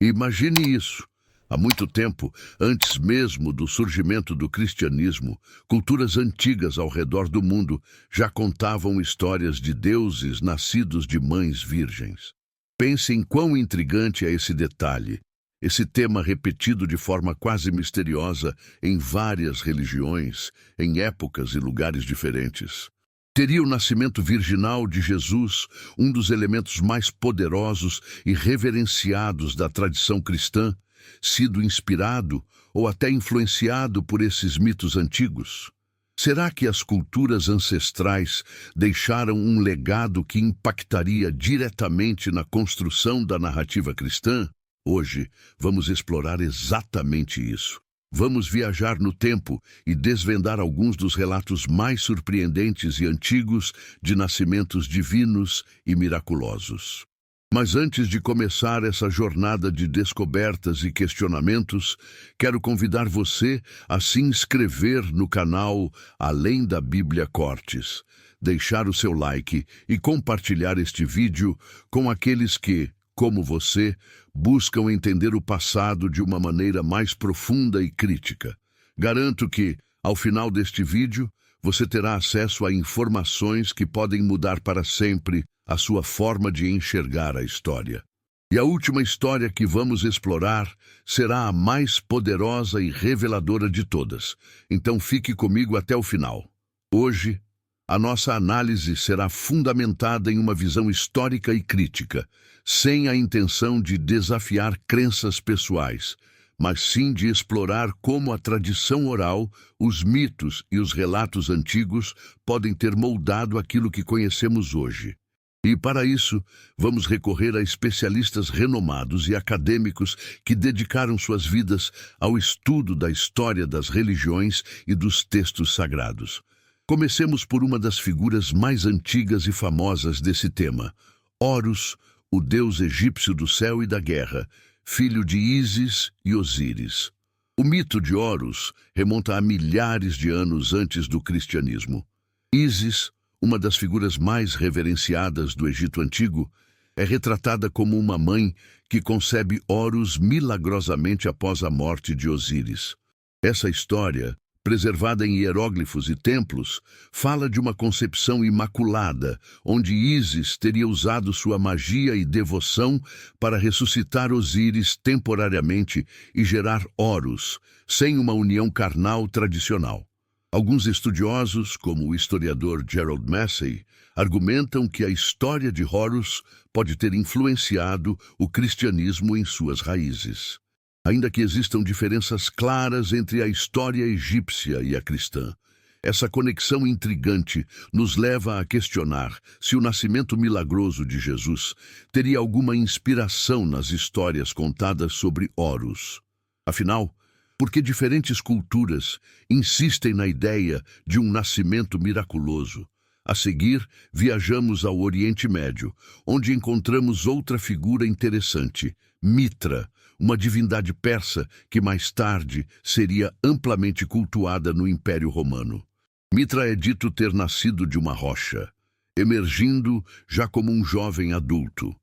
Imagine isso. Há muito tempo, antes mesmo do surgimento do cristianismo, culturas antigas ao redor do mundo já contavam histórias de deuses nascidos de mães virgens. Pense em quão intrigante é esse detalhe, esse tema repetido de forma quase misteriosa em várias religiões, em épocas e lugares diferentes. Teria o nascimento virginal de Jesus, um dos elementos mais poderosos e reverenciados da tradição cristã, sido inspirado ou até influenciado por esses mitos antigos? Será que as culturas ancestrais deixaram um legado que impactaria diretamente na construção da narrativa cristã? Hoje, vamos explorar exatamente isso. Vamos viajar no tempo e desvendar alguns dos relatos mais surpreendentes e antigos de nascimentos divinos e miraculosos. Mas antes de começar essa jornada de descobertas e questionamentos, quero convidar você a se inscrever no canal Além da Bíblia Cortes, deixar o seu like e compartilhar este vídeo com aqueles que, como você, buscam entender o passado de uma maneira mais profunda e crítica. Garanto que, ao final deste vídeo, você terá acesso a informações que podem mudar para sempre a sua forma de enxergar a história. E a última história que vamos explorar será a mais poderosa e reveladora de todas. Então fique comigo até o final. Hoje, a nossa análise será fundamentada em uma visão histórica e crítica, sem a intenção de desafiar crenças pessoais, mas sim de explorar como a tradição oral, os mitos e os relatos antigos podem ter moldado aquilo que conhecemos hoje. E, para isso, vamos recorrer a especialistas renomados e acadêmicos que dedicaram suas vidas ao estudo da história das religiões e dos textos sagrados. Comecemos por uma das figuras mais antigas e famosas desse tema, Horus, o deus egípcio do céu e da guerra, filho de Ísis e Osíris. O mito de Horus remonta a milhares de anos antes do cristianismo. Ísis, uma das figuras mais reverenciadas do Egito Antigo, é retratada como uma mãe que concebe Horus milagrosamente após a morte de Osíris. Essa história, preservada em hieróglifos e templos, fala de uma concepção imaculada, onde Ísis teria usado sua magia e devoção para ressuscitar Osíris temporariamente e gerar Horus, sem uma união carnal tradicional. Alguns estudiosos, como o historiador Gerald Massey, argumentam que a história de Horus pode ter influenciado o cristianismo em suas raízes. Ainda que existam diferenças claras entre a história egípcia e a cristã, essa conexão intrigante nos leva a questionar se o nascimento milagroso de Jesus teria alguma inspiração nas histórias contadas sobre Horus. Afinal, por que diferentes culturas insistem na ideia de um nascimento miraculoso? A seguir, viajamos ao Oriente Médio, onde encontramos outra figura interessante, Mitra, uma divindade persa que mais tarde seria amplamente cultuada no Império Romano. Mitra é dito ter nascido de uma rocha, emergindo já como um jovem adulto.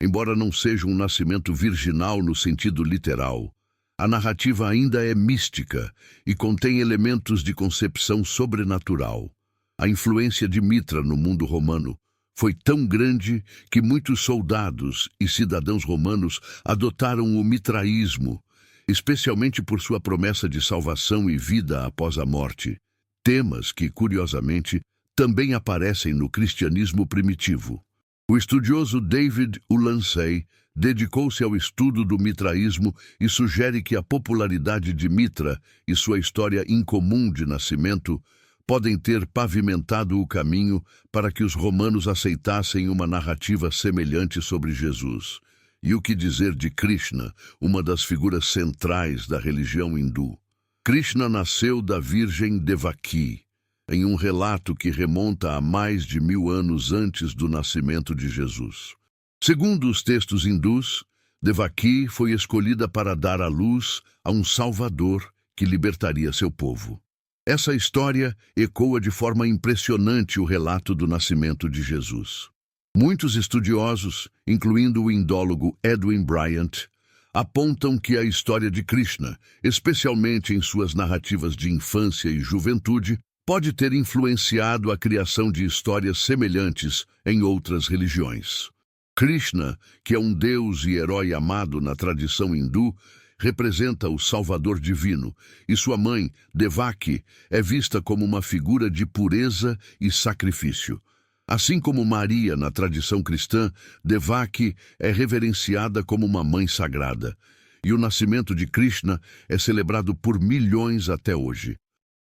Embora não seja um nascimento virginal no sentido literal, a narrativa ainda é mística e contém elementos de concepção sobrenatural. A influência de Mitra no mundo romano foi tão grande que muitos soldados e cidadãos romanos adotaram o mitraísmo, especialmente por sua promessa de salvação e vida após a morte, temas que, curiosamente, também aparecem no cristianismo primitivo. O estudioso David Ulansey dedicou-se ao estudo do mitraísmo e sugere que a popularidade de Mitra e sua história incomum de nascimento podem ter pavimentado o caminho para que os romanos aceitassem uma narrativa semelhante sobre Jesus. E o que dizer de Krishna, uma das figuras centrais da religião hindu? Krishna nasceu da virgem Devaki, em um relato que remonta a mais de 1000 anos antes do nascimento de Jesus. Segundo os textos hindus, Devaki foi escolhida para dar à luz a um Salvador que libertaria seu povo. Essa história ecoa de forma impressionante o relato do nascimento de Jesus. Muitos estudiosos, incluindo o indólogo Edwin Bryant, apontam que a história de Krishna, especialmente em suas narrativas de infância e juventude, pode ter influenciado a criação de histórias semelhantes em outras religiões. Krishna, que é um deus e herói amado na tradição hindu, representa o Salvador divino, e sua mãe, Devaki, é vista como uma figura de pureza e sacrifício. Assim como Maria na tradição cristã, Devaki é reverenciada como uma mãe sagrada, e o nascimento de Krishna é celebrado por milhões até hoje.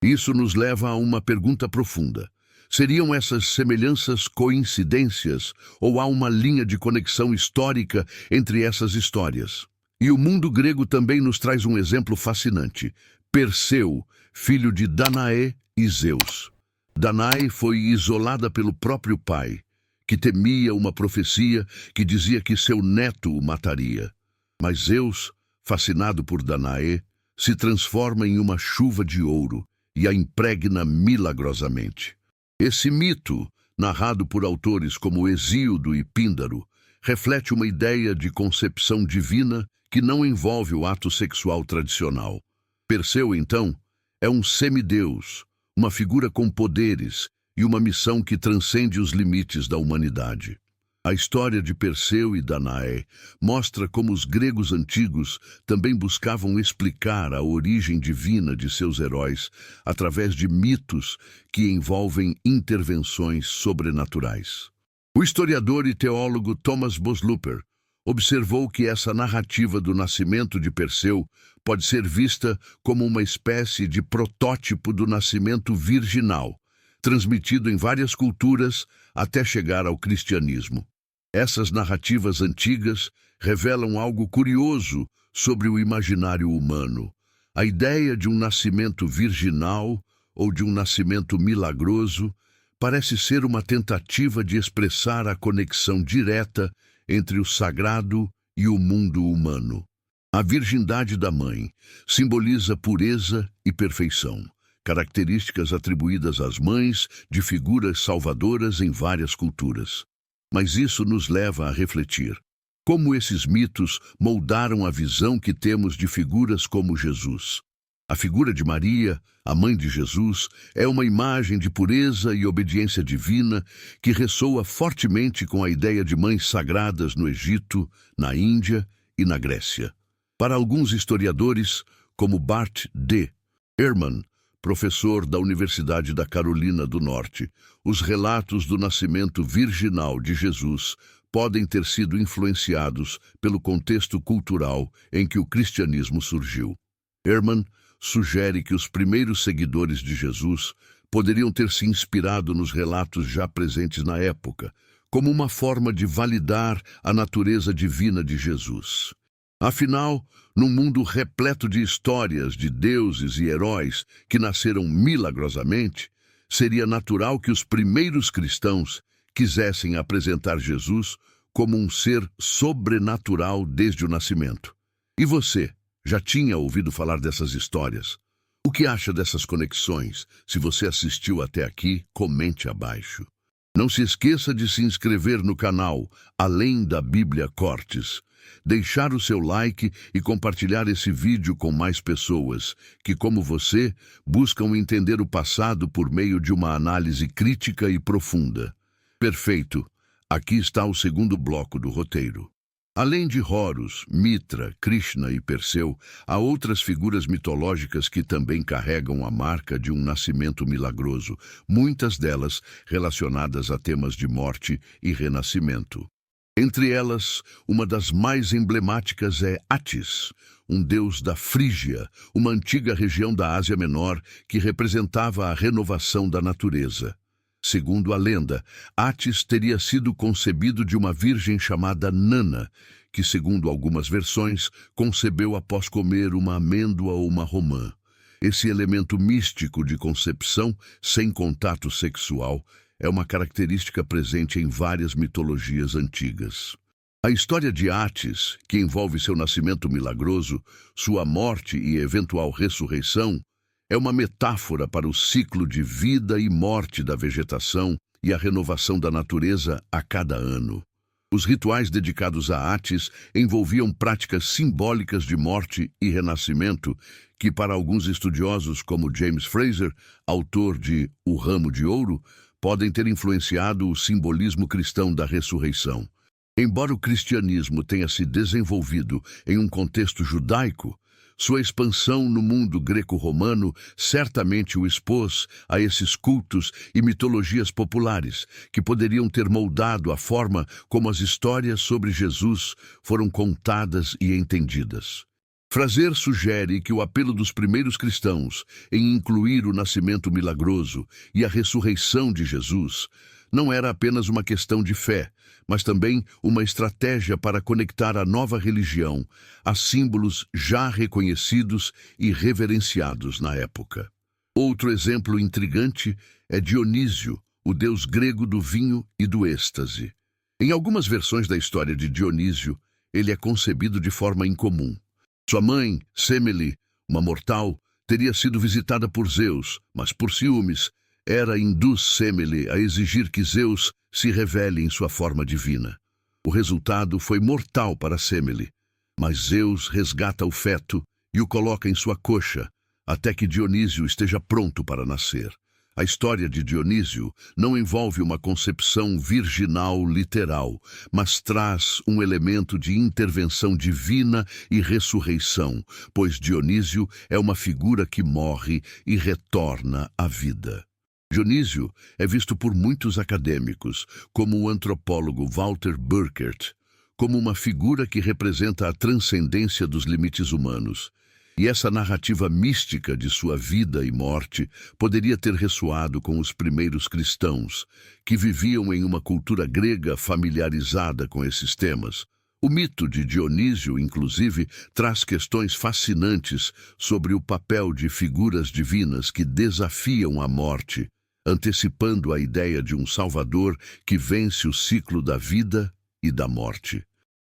Isso nos leva a uma pergunta profunda. Seriam essas semelhanças coincidências ou há uma linha de conexão histórica entre essas histórias? E o mundo grego também nos traz um exemplo fascinante. Perseu, filho de Danaé e Zeus. Danae foi isolada pelo próprio pai, que temia uma profecia que dizia que seu neto o mataria. Mas Zeus, fascinado por Danae, se transforma em uma chuva de ouro e a impregna milagrosamente. Esse mito, narrado por autores como Hesíodo e Píndaro, reflete uma ideia de concepção divina que não envolve o ato sexual tradicional. Perseu, então, é um semideus, uma figura com poderes e uma missão que transcende os limites da humanidade. A história de Perseu e Danaé mostra como os gregos antigos também buscavam explicar a origem divina de seus heróis através de mitos que envolvem intervenções sobrenaturais. O historiador e teólogo Thomas Bosluper observou que essa narrativa do nascimento de Perseu pode ser vista como uma espécie de protótipo do nascimento virginal, transmitido em várias culturas até chegar ao cristianismo. Essas narrativas antigas revelam algo curioso sobre o imaginário humano. A ideia de um nascimento virginal ou de um nascimento milagroso parece ser uma tentativa de expressar a conexão direta entre o sagrado e o mundo humano. A virgindade da mãe simboliza pureza e perfeição, características atribuídas às mães de figuras salvadoras em várias culturas. Mas isso nos leva a refletir como esses mitos moldaram a visão que temos de figuras como Jesus. A figura de Maria, a mãe de Jesus, é uma imagem de pureza e obediência divina que ressoa fortemente com a ideia de mães sagradas no Egito, na Índia e na Grécia. Para alguns historiadores, como Bart D. Ehrman, professor da Universidade da Carolina do Norte, os relatos do nascimento virginal de Jesus podem ter sido influenciados pelo contexto cultural em que o cristianismo surgiu. Ehrman sugere que os primeiros seguidores de Jesus poderiam ter se inspirado nos relatos já presentes na época, como uma forma de validar a natureza divina de Jesus. Afinal, num mundo repleto de histórias de deuses e heróis que nasceram milagrosamente, seria natural que os primeiros cristãos quisessem apresentar Jesus como um ser sobrenatural desde o nascimento. E você? Já tinha ouvido falar dessas histórias? O que acha dessas conexões? Se você assistiu até aqui, comente abaixo. Não se esqueça de se inscrever no canal Além da Bíblia Cortes, deixar o seu like e compartilhar esse vídeo com mais pessoas que, como você, buscam entender o passado por meio de uma análise crítica e profunda. Perfeito! Aqui está o segundo bloco do roteiro. Além de Horus, Mitra, Krishna e Perseu, há outras figuras mitológicas que também carregam a marca de um nascimento milagroso, muitas delas relacionadas a temas de morte e renascimento. Entre elas, uma das mais emblemáticas é Attis, um deus da Frígia, uma antiga região da Ásia Menor que representava a renovação da natureza. Segundo a lenda, Attis teria sido concebido de uma virgem chamada Nana, que, segundo algumas versões, concebeu após comer uma amêndoa ou uma romã. Esse elemento místico de concepção, sem contato sexual, é uma característica presente em várias mitologias antigas. A história de Attis, que envolve seu nascimento milagroso, sua morte e eventual ressurreição, é uma metáfora para o ciclo de vida e morte da vegetação e a renovação da natureza a cada ano. Os rituais dedicados a Átis envolviam práticas simbólicas de morte e renascimento que, para alguns estudiosos como James Fraser, autor de O Ramo de Ouro, podem ter influenciado o simbolismo cristão da ressurreição. Embora o cristianismo tenha se desenvolvido em um contexto judaico, sua expansão no mundo greco-romano certamente o expôs a esses cultos e mitologias populares, que poderiam ter moldado a forma como as histórias sobre Jesus foram contadas e entendidas. Fraser sugere que o apelo dos primeiros cristãos em incluir o nascimento milagroso e a ressurreição de Jesus não era apenas uma questão de fé, mas também uma estratégia para conectar a nova religião a símbolos já reconhecidos e reverenciados na época. Outro exemplo intrigante é Dionísio, o deus grego do vinho e do êxtase. Em algumas versões da história de Dionísio, ele é concebido de forma incomum. Sua mãe, Semele, uma mortal, teria sido visitada por Zeus, mas por ciúmes, Hera induz Semele a exigir que Zeus se revele em sua forma divina. O resultado foi mortal para Semele, mas Zeus resgata o feto e o coloca em sua coxa, até que Dionísio esteja pronto para nascer. A história de Dionísio não envolve uma concepção virginal literal, mas traz um elemento de intervenção divina e ressurreição, pois Dionísio é uma figura que morre e retorna à vida. Dionísio é visto por muitos acadêmicos, como o antropólogo Walter Burkert, como uma figura que representa a transcendência dos limites humanos. E essa narrativa mística de sua vida e morte poderia ter ressoado com os primeiros cristãos, que viviam em uma cultura grega familiarizada com esses temas. O mito de Dionísio, inclusive, traz questões fascinantes sobre o papel de figuras divinas que desafiam a morte, antecipando a ideia de um Salvador que vence o ciclo da vida e da morte.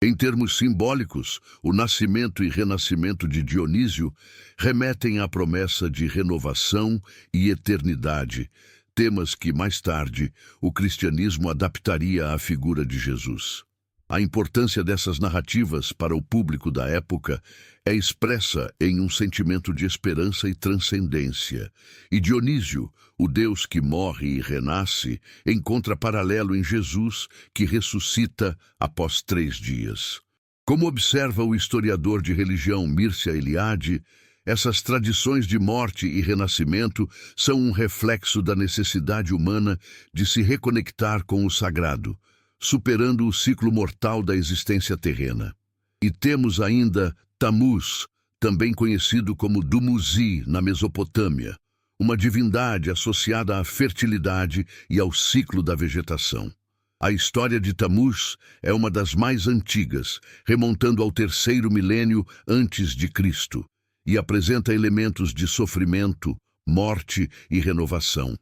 Em termos simbólicos, o nascimento e renascimento de Dionísio remetem à promessa de renovação e eternidade, temas que, mais tarde, o cristianismo adaptaria à figura de Jesus. A importância dessas narrativas para o público da época é expressa em um sentimento de esperança e transcendência. E Dionísio, o Deus que morre e renasce, encontra paralelo em Jesus, que ressuscita após 3 dias. Como observa o historiador de religião Mircea Eliade, essas tradições de morte e renascimento são um reflexo da necessidade humana de se reconectar com o sagrado, superando o ciclo mortal da existência terrena. E temos ainda Tammuz, também conhecido como Dumuzi, na Mesopotâmia, uma divindade associada à fertilidade e ao ciclo da vegetação. A história de Tammuz é uma das mais antigas, remontando ao 3º milênio antes de Cristo, e apresenta elementos de sofrimento, morte e renovação.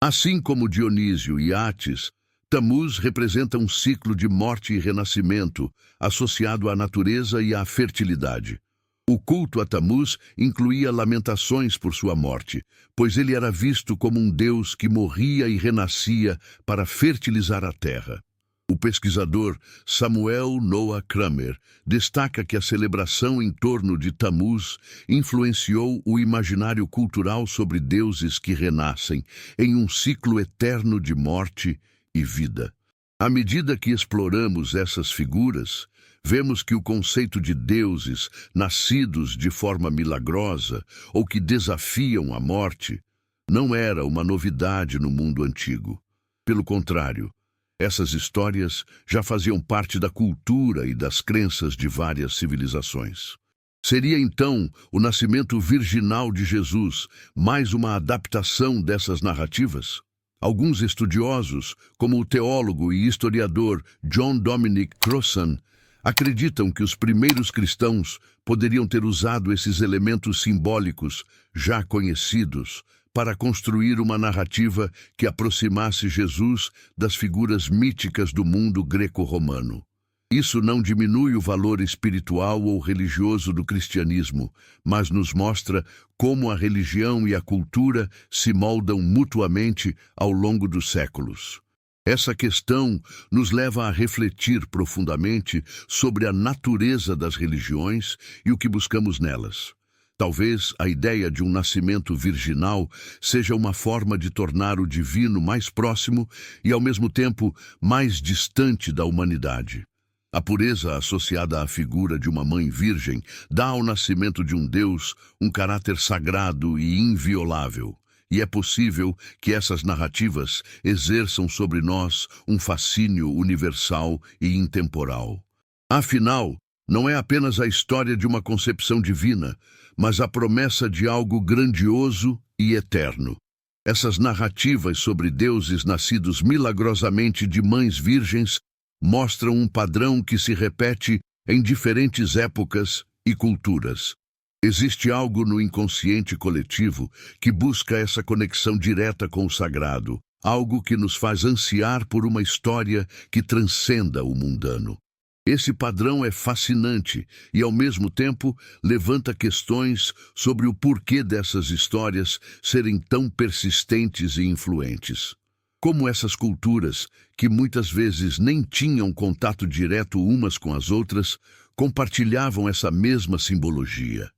Assim como Dionísio e Átis, Tammuz representa um ciclo de morte e renascimento, associado à natureza e à fertilidade. O culto a Tammuz incluía lamentações por sua morte, pois ele era visto como um deus que morria e renascia para fertilizar a terra. O pesquisador Samuel Noah Kramer destaca que a celebração em torno de Tammuz influenciou o imaginário cultural sobre deuses que renascem em um ciclo eterno de morte e vida. À medida que exploramos essas figuras, vemos que o conceito de deuses nascidos de forma milagrosa ou que desafiam a morte não era uma novidade no mundo antigo. Pelo contrário, essas histórias já faziam parte da cultura e das crenças de várias civilizações. Seria então o nascimento virginal de Jesus mais uma adaptação dessas narrativas? Alguns estudiosos, como o teólogo e historiador John Dominic Crossan, acreditam que os primeiros cristãos poderiam ter usado esses elementos simbólicos já conhecidos para construir uma narrativa que aproximasse Jesus das figuras míticas do mundo greco-romano. Isso não diminui o valor espiritual ou religioso do cristianismo, mas nos mostra como a religião e a cultura se moldam mutuamente ao longo dos séculos. Essa questão nos leva a refletir profundamente sobre a natureza das religiões e o que buscamos nelas. Talvez a ideia de um nascimento virginal seja uma forma de tornar o divino mais próximo e, ao mesmo tempo, mais distante da humanidade. A pureza associada à figura de uma mãe virgem dá ao nascimento de um Deus um caráter sagrado e inviolável. E é possível que essas narrativas exerçam sobre nós um fascínio universal e intemporal. Afinal, não é apenas a história de uma concepção divina, mas a promessa de algo grandioso e eterno. Essas narrativas sobre deuses nascidos milagrosamente de mães virgens mostram um padrão que se repete em diferentes épocas e culturas. Existe algo no inconsciente coletivo que busca essa conexão direta com o sagrado, algo que nos faz ansiar por uma história que transcenda o mundano. Esse padrão é fascinante e, ao mesmo tempo, levanta questões sobre o porquê dessas histórias serem tão persistentes e influentes. Como essas culturas, que muitas vezes nem tinham contato direto umas com as outras, compartilhavam essa mesma simbologia.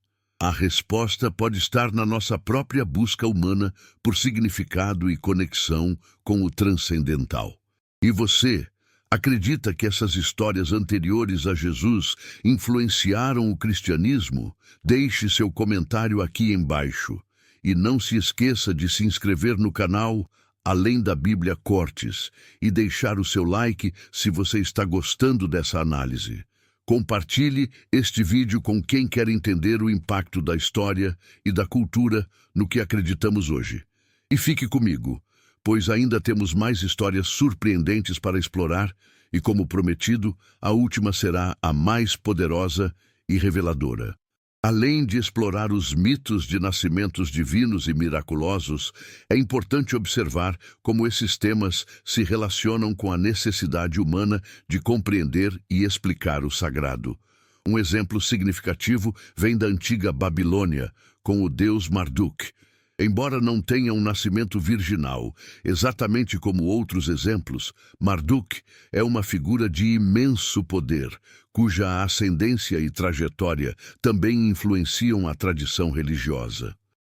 A resposta pode estar na nossa própria busca humana por significado e conexão com o transcendental. E você, acredita que essas histórias anteriores a Jesus influenciaram o cristianismo? Deixe seu comentário aqui embaixo. E não se esqueça de se inscrever no canal Além da Bíblia Cortes e deixar o seu like se você está gostando dessa análise. Compartilhe este vídeo com quem quer entender o impacto da história e da cultura no que acreditamos hoje. E fique comigo, pois ainda temos mais histórias surpreendentes para explorar e, como prometido, a última será a mais poderosa e reveladora. Além de explorar os mitos de nascimentos divinos e miraculosos, é importante observar como esses temas se relacionam com a necessidade humana de compreender e explicar o sagrado. Um exemplo significativo vem da antiga Babilônia, com o deus Marduk. Embora não tenha um nascimento virginal, exatamente como outros exemplos, Marduk é uma figura de imenso poder, cuja ascendência e trajetória também influenciam a tradição religiosa.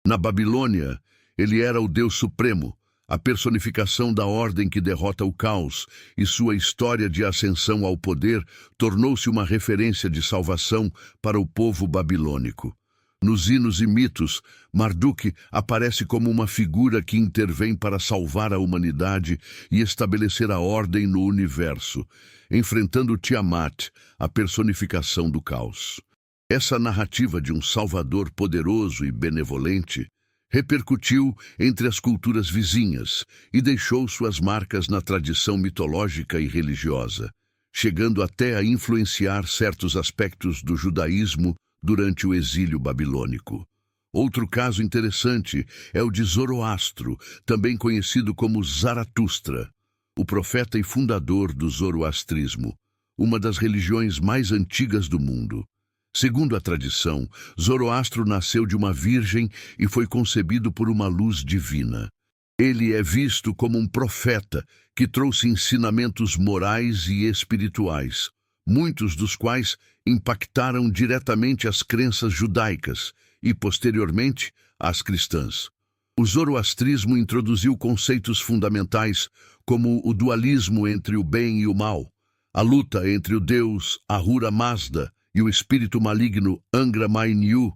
Na Babilônia, ele era o Deus Supremo, a personificação da ordem que derrota o caos, e sua história de ascensão ao poder tornou-se uma referência de salvação para o povo babilônico. Nos hinos e mitos, Marduk aparece como uma figura que intervém para salvar a humanidade e estabelecer a ordem no universo, enfrentando Tiamat, a personificação do caos. Essa narrativa de um salvador poderoso e benevolente repercutiu entre as culturas vizinhas e deixou suas marcas na tradição mitológica e religiosa, chegando até a influenciar certos aspectos do judaísmo durante o exílio babilônico. Outro caso interessante é o de Zoroastro, também conhecido como Zaratustra, o profeta e fundador do zoroastrismo, uma das religiões mais antigas do mundo. Segundo a tradição, Zoroastro nasceu de uma virgem e foi concebido por uma luz divina. Ele é visto como um profeta que trouxe ensinamentos morais e espirituais, muitos dos quais impactaram diretamente as crenças judaicas e, posteriormente, as cristãs. O zoroastrismo introduziu conceitos fundamentais como o dualismo entre o bem e o mal, a luta entre o deus Ahura Mazda e o espírito maligno Angra Mainyu,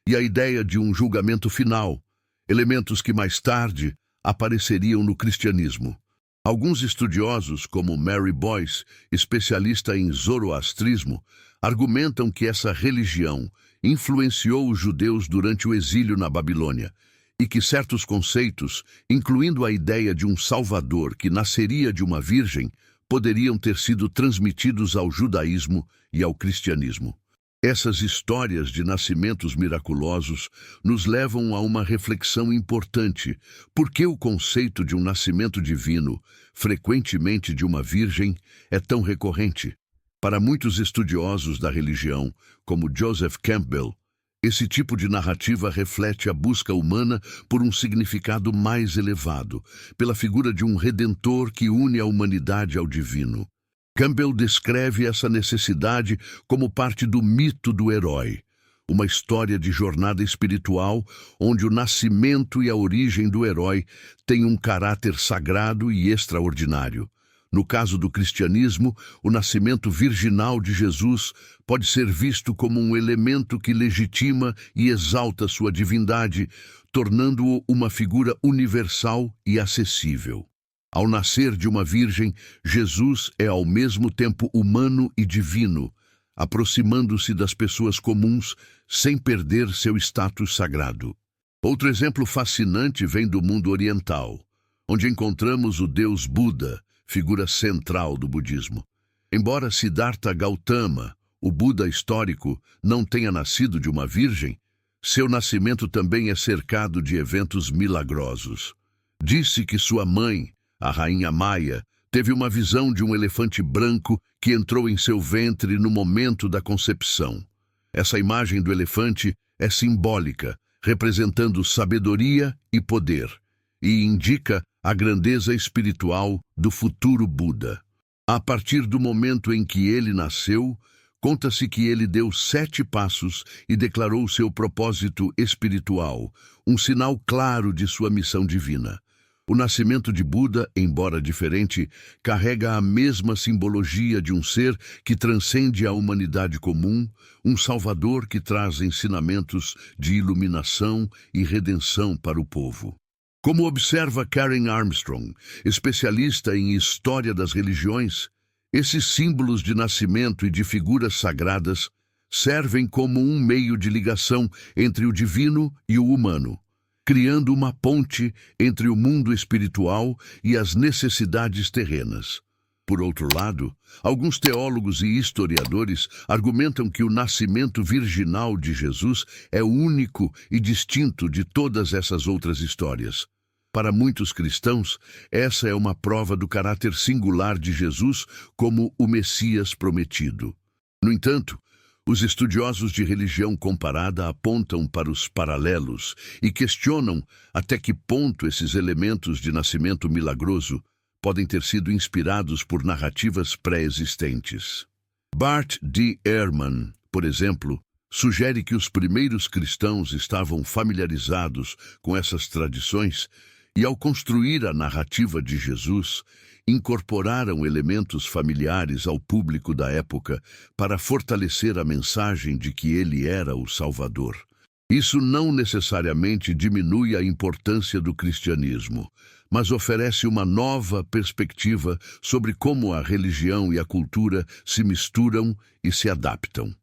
e a ideia de um julgamento final, elementos que mais tarde apareceriam no cristianismo. Alguns estudiosos, como Mary Boyce, especialista em zoroastrismo, argumentam que essa religião influenciou os judeus durante o exílio na Babilônia e que certos conceitos, incluindo a ideia de um salvador que nasceria de uma virgem, poderiam ter sido transmitidos ao judaísmo e ao cristianismo. Essas histórias de nascimentos miraculosos nos levam a uma reflexão importante. Por que o conceito de um nascimento divino, frequentemente de uma virgem, é tão recorrente? Para muitos estudiosos da religião, como Joseph Campbell, Esse tipo de narrativa reflete a busca humana por um significado mais elevado, pela figura de um redentor que une a humanidade ao divino. Campbell descreve essa necessidade como parte do mito do herói, uma história de jornada espiritual onde o nascimento e a origem do herói têm um caráter sagrado e extraordinário. No caso do cristianismo, o nascimento virginal de Jesus pode ser visto como um elemento que legitima e exalta sua divindade, tornando-o uma figura universal e acessível. Ao nascer de uma virgem, Jesus é ao mesmo tempo humano e divino, aproximando-se das pessoas comuns sem perder seu status sagrado. Outro exemplo fascinante vem do mundo oriental, onde encontramos o deus Buda, figura central do budismo. Embora Siddhartha Gautama, o Buda histórico, não tenha nascido de uma virgem, seu nascimento também é cercado de eventos milagrosos. Disse que sua mãe, a rainha Maia, teve uma visão de um elefante branco que entrou em seu ventre no momento da concepção. Essa imagem do elefante é simbólica, representando sabedoria e poder, e indica a grandeza espiritual do futuro Buda. A partir do momento em que ele nasceu, conta-se que ele deu 7 passos e declarou seu propósito espiritual, um sinal claro de sua missão divina. O nascimento de Buda, embora diferente, carrega a mesma simbologia de um ser que transcende a humanidade comum, um salvador que traz ensinamentos de iluminação e redenção para o povo. Como observa Karen Armstrong, especialista em história das religiões, esses símbolos de nascimento e de figuras sagradas servem como um meio de ligação entre o divino e o humano, criando uma ponte entre o mundo espiritual e as necessidades terrenas. Por outro lado, alguns teólogos e historiadores argumentam que o nascimento virginal de Jesus é único e distinto de todas essas outras histórias. Para muitos cristãos, essa é uma prova do caráter singular de Jesus como o Messias prometido. No entanto, os estudiosos de religião comparada apontam para os paralelos e questionam até que ponto esses elementos de nascimento milagroso podem ter sido inspirados por narrativas pré-existentes. Bart D. Ehrman, por exemplo, sugere que os primeiros cristãos estavam familiarizados com essas tradições e, ao construir a narrativa de Jesus, incorporaram elementos familiares ao público da época para fortalecer a mensagem de que ele era o Salvador. Isso não necessariamente diminui a importância do cristianismo, mas oferece uma nova perspectiva sobre como a religião e a cultura se misturam e se adaptam.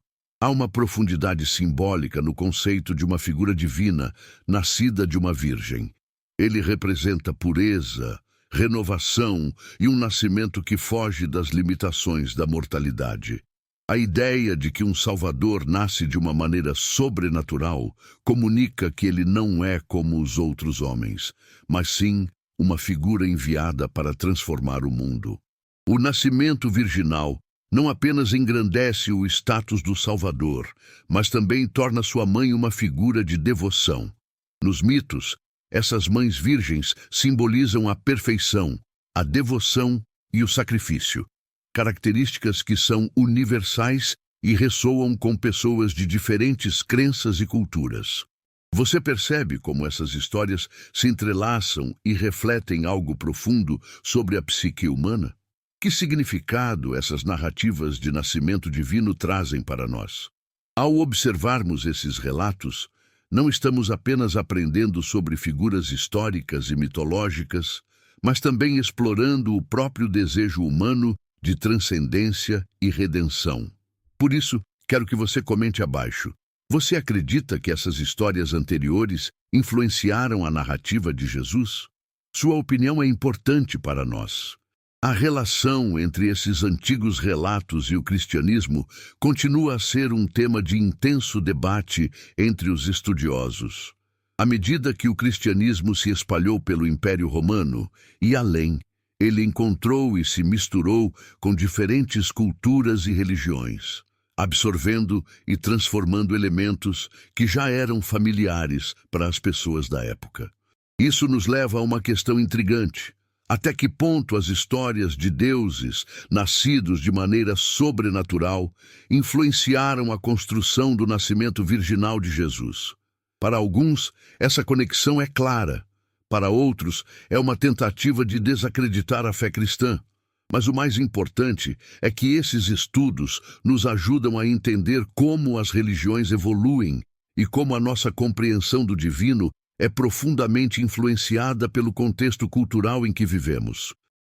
Há uma profundidade simbólica no conceito de uma figura divina nascida de uma virgem. Ele representa pureza, renovação e um nascimento que foge das limitações da mortalidade. A ideia de que um Salvador nasce de uma maneira sobrenatural comunica que ele não é como os outros homens, mas sim uma figura enviada para transformar o mundo. O nascimento virginal não apenas engrandece o status do Salvador, mas também torna sua mãe uma figura de devoção. Nos mitos, essas mães virgens simbolizam a perfeição, a devoção e o sacrifício, características que são universais e ressoam com pessoas de diferentes crenças e culturas. Você percebe como essas histórias se entrelaçam e refletem algo profundo sobre a psique humana? Que significado essas narrativas de nascimento divino trazem para nós? Ao observarmos esses relatos, não estamos apenas aprendendo sobre figuras históricas e mitológicas, mas também explorando o próprio desejo humano de transcendência e redenção. Por isso, quero que você comente abaixo. Você acredita que essas histórias anteriores influenciaram a narrativa de Jesus? Sua opinião é importante para nós. A relação entre esses antigos relatos e o cristianismo continua a ser um tema de intenso debate entre os estudiosos. À medida que o cristianismo se espalhou pelo Império Romano e além, ele encontrou e se misturou com diferentes culturas e religiões. absorvendo e transformando elementos que já eram familiares para as pessoas da época. Isso nos leva a uma questão intrigante. Até que ponto as histórias de deuses, nascidos de maneira sobrenatural, influenciaram a construção do nascimento virginal de Jesus? Para alguns, essa conexão é clara. Para outros, é uma tentativa de desacreditar a fé cristã. Mas o mais importante é que esses estudos nos ajudam a entender como as religiões evoluem e como a nossa compreensão do divino é profundamente influenciada pelo contexto cultural em que vivemos.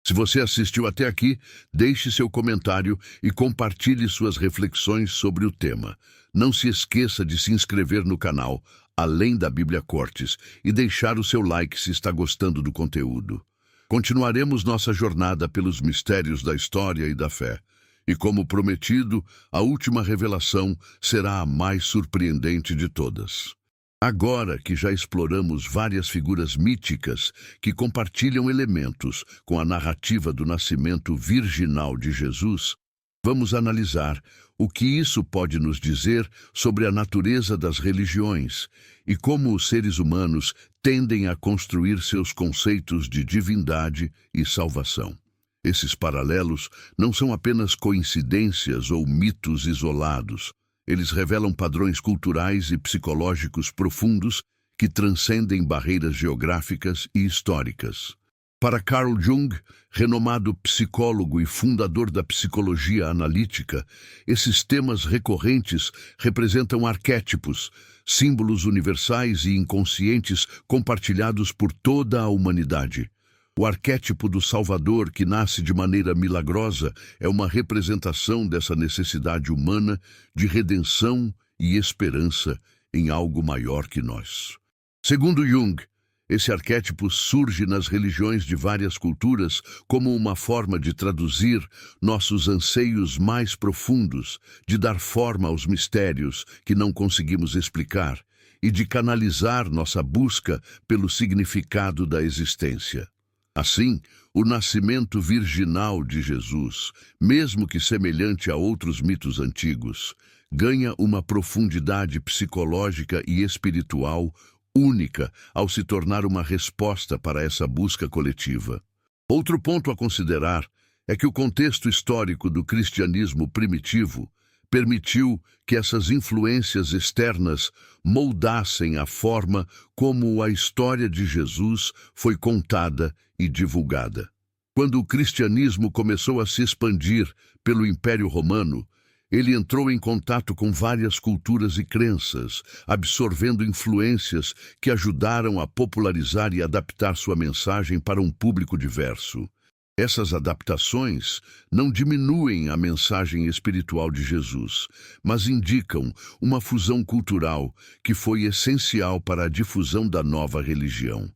Se você assistiu até aqui, deixe seu comentário e compartilhe suas reflexões sobre o tema. Não se esqueça de se inscrever no canal Além da Bíblia Cortes e deixar o seu like se está gostando do conteúdo. Continuaremos nossa jornada pelos mistérios da história e da fé. E como prometido, a última revelação será a mais surpreendente de todas. Agora que já exploramos várias figuras míticas que compartilham elementos com a narrativa do nascimento virginal de Jesus, vamos analisar o que isso pode nos dizer sobre a natureza das religiões e como os seres humanos tendem a construir seus conceitos de divindade e salvação. Esses paralelos não são apenas coincidências ou mitos isolados. Eles revelam padrões culturais e psicológicos profundos que transcendem barreiras geográficas e históricas. Para Carl Jung, renomado psicólogo e fundador da psicologia analítica, esses temas recorrentes representam arquétipos, símbolos universais e inconscientes compartilhados por toda a humanidade. O arquétipo do Salvador, que nasce de maneira milagrosa, é uma representação dessa necessidade humana de redenção e esperança em algo maior que nós. Segundo Jung, esse arquétipo surge nas religiões de várias culturas como uma forma de traduzir nossos anseios mais profundos, de dar forma aos mistérios que não conseguimos explicar e de canalizar nossa busca pelo significado da existência. Assim, o nascimento virginal de Jesus, mesmo que semelhante a outros mitos antigos, ganha uma profundidade psicológica e espiritual única ao se tornar uma resposta para essa busca coletiva. Outro ponto a considerar é que o contexto histórico do cristianismo primitivo permitiu que essas influências externas moldassem a forma como a história de Jesus foi contada e divulgada. Quando o cristianismo começou a se expandir pelo Império Romano, ele entrou em contato com várias culturas e crenças, absorvendo influências que ajudaram a popularizar e adaptar sua mensagem para um público diverso. Essas adaptações não diminuem a mensagem espiritual de Jesus, mas indicam uma fusão cultural que foi essencial para a difusão da nova religião.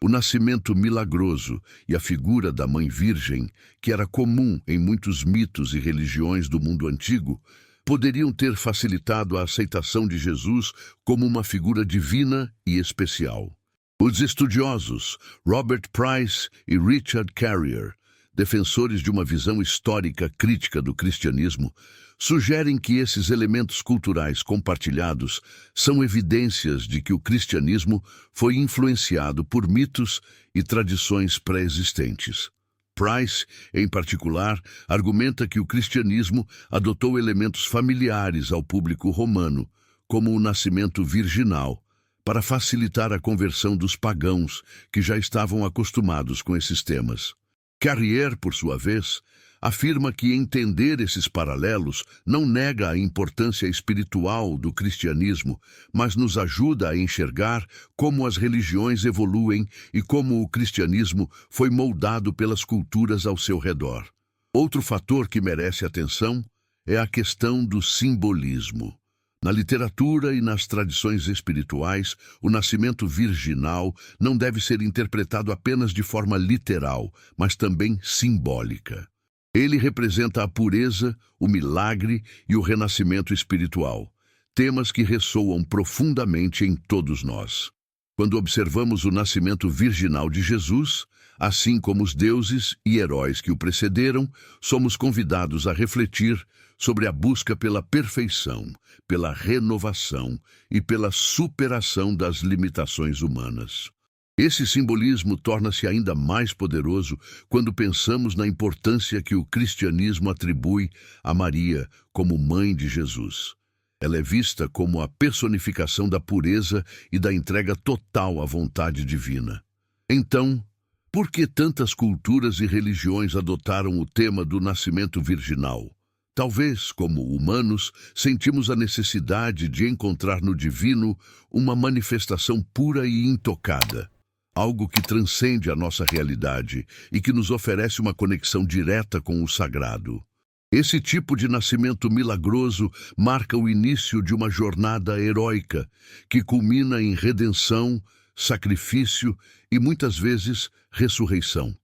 O nascimento milagroso e a figura da Mãe Virgem, que era comum em muitos mitos e religiões do mundo antigo, poderiam ter facilitado a aceitação de Jesus como uma figura divina e especial. Os estudiosos Robert Price e Richard Carrier, defensores de uma visão histórica crítica do cristianismo, sugerem que esses elementos culturais compartilhados são evidências de que o cristianismo foi influenciado por mitos e tradições pré-existentes. Price, em particular, argumenta que o cristianismo adotou elementos familiares ao público romano, como o nascimento virginal, para facilitar a conversão dos pagãos que já estavam acostumados com esses temas. Carrier, por sua vez, afirma que entender esses paralelos não nega a importância espiritual do cristianismo, mas nos ajuda a enxergar como as religiões evoluem e como o cristianismo foi moldado pelas culturas ao seu redor. Outro fator que merece atenção é a questão do simbolismo. Na literatura e nas tradições espirituais, o nascimento virginal não deve ser interpretado apenas de forma literal, mas também simbólica. Ele representa a pureza, o milagre e o renascimento espiritual, temas que ressoam profundamente em todos nós. Quando observamos o nascimento virginal de Jesus, assim como os deuses e heróis que o precederam, somos convidados a refletir sobre a busca pela perfeição, pela renovação e pela superação das limitações humanas. Esse simbolismo torna-se ainda mais poderoso quando pensamos na importância que o cristianismo atribui a Maria como mãe de Jesus. Ela é vista como a personificação da pureza e da entrega total à vontade divina. Então, por que tantas culturas e religiões adotaram o tema do nascimento virginal? Talvez, como humanos, sentimos a necessidade de encontrar no divino uma manifestação pura e intocada, algo que transcende a nossa realidade e que nos oferece uma conexão direta com o sagrado. Esse tipo de nascimento milagroso marca o início de uma jornada heróica que culmina em redenção, sacrifício e, muitas vezes, ressurreição.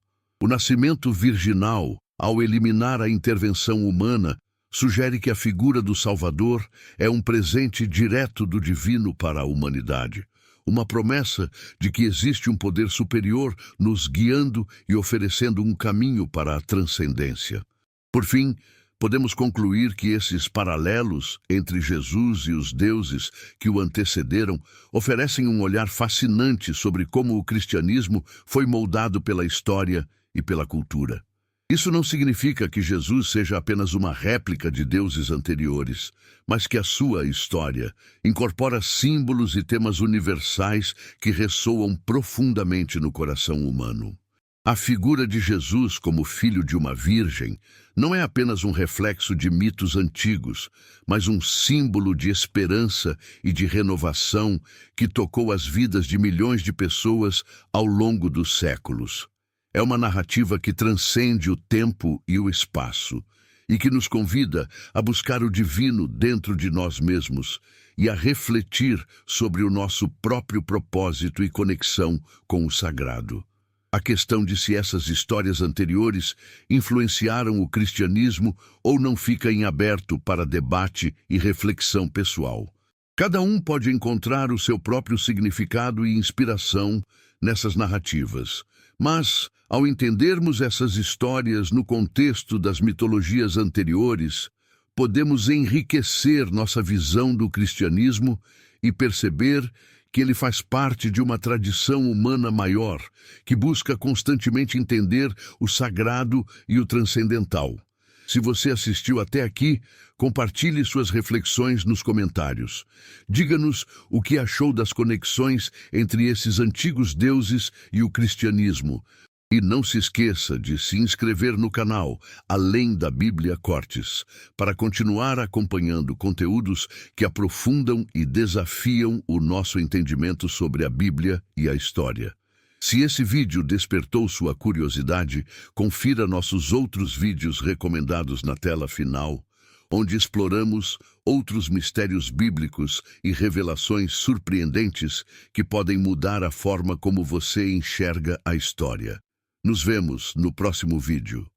O nascimento virginal, ao eliminar a intervenção humana, sugere que a figura do Salvador é um presente direto do divino para a humanidade, uma promessa de que existe um poder superior nos guiando e oferecendo um caminho para a transcendência. Por fim, podemos concluir que esses paralelos entre Jesus e os deuses que o antecederam oferecem um olhar fascinante sobre como o cristianismo foi moldado pela história e pela cultura. Isso não significa que Jesus seja apenas uma réplica de deuses anteriores, mas que a sua história incorpora símbolos e temas universais que ressoam profundamente no coração humano. A figura de Jesus como filho de uma virgem não é apenas um reflexo de mitos antigos, mas um símbolo de esperança e de renovação que tocou as vidas de milhões de pessoas ao longo dos séculos. É uma narrativa que transcende o tempo e o espaço e que nos convida a buscar o divino dentro de nós mesmos e a refletir sobre o nosso próprio propósito e conexão com o sagrado. A questão de se essas histórias anteriores influenciaram o cristianismo ou não fica em aberto para debate e reflexão pessoal. Cada um pode encontrar o seu próprio significado e inspiração nessas narrativas, mas, ao entendermos essas histórias no contexto das mitologias anteriores, podemos enriquecer nossa visão do cristianismo e perceber que ele faz parte de uma tradição humana maior, que busca constantemente entender o sagrado e o transcendental. Se você assistiu até aqui, compartilhe suas reflexões nos comentários. Diga-nos o que achou das conexões entre esses antigos deuses e o cristianismo. E não se esqueça de se inscrever no canal Além da Bíblia Cortes, para continuar acompanhando conteúdos que aprofundam e desafiam o nosso entendimento sobre a Bíblia e a história. Se esse vídeo despertou sua curiosidade, confira nossos outros vídeos recomendados na tela final, onde exploramos outros mistérios bíblicos e revelações surpreendentes que podem mudar a forma como você enxerga a história. Nos vemos no próximo vídeo.